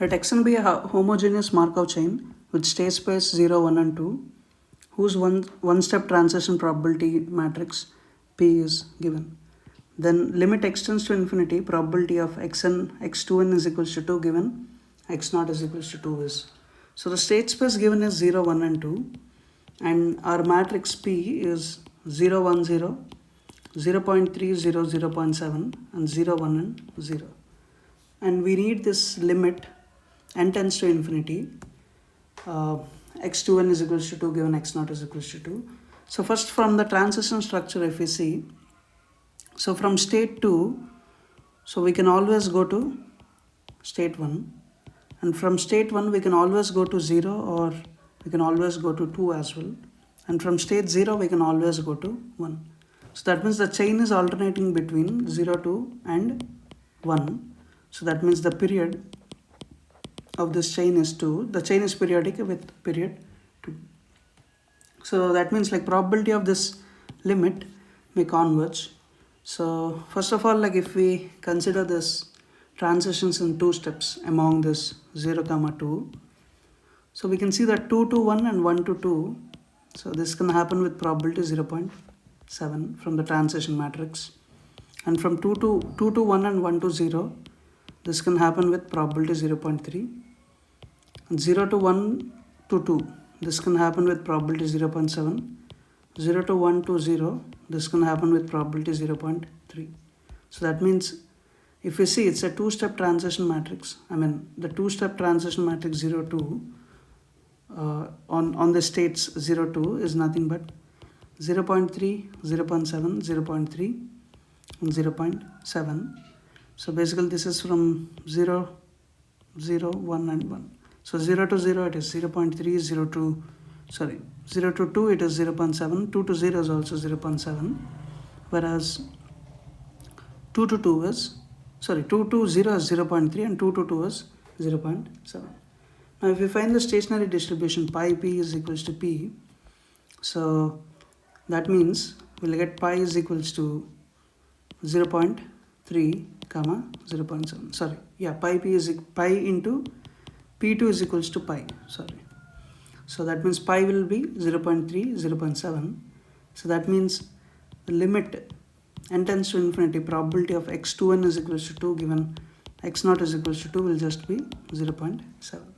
Let Xn be a homogeneous Markov chain with state space 0, 1 and 2 whose one-step transition probability matrix P is given. Then limit extends to infinity, probability of xn, x2n is equals to 2 given, x0 is equals to 2 is. So the state space given is 0, 1 and 2 and our matrix P is 0, 1, 0, 0.3, 0, 0.7 and 0, 1 and 0. And we need this limit n tends to infinity. X2n is equals to 2 given x0 is equals to 2. So first from the transition structure if we see, so from state 2, so we can always go to state 1 and from state 1 we can always go to 0 or we can always go to 2 as well, and from state 0 we can always go to 1. So that means the chain is alternating between 0, 2 and 1. So that means the period of this chain is 2. The chain is periodic with period 2. So that means like probability of this limit may converge. So first of all, like if we consider this transitions in 2 steps among this 0, 2. So we can see that 2 to 1 and 1 to 2. So this can happen with probability 0.7 from the transition matrix. And from 2 to 1 and 1 to 0, this can happen with probability 0.3. And 0 to 1 to 2, this can happen with probability 0.7. 0 to 1 to 0, this can happen with probability 0.3. So that means if you see it's a 2-step transition matrix, the 2-step transition matrix 0, 2 on the states 0, 2 is nothing but 0.3, 0.7, 0.3 and 0.7. So basically this is from 0, 0, 1 and 1. So 0 to 0 it is 0.3, 0 to 2 it is 0.7, 2 to 0 is also 0.7, whereas 2 to 0 is 0.3 and 2 to 2 is 0.7. Now if we find the stationary distribution pi p is equals to p, so that means we'll get pi is equals to 0.3, 0.7. Pi into p2 is equals to pi. So that means pi will be 0.3, 0.7. So that means the limit n tends to infinity, probability of x2n is equals to 2 given x0 is equals to 2 will just be 0.7.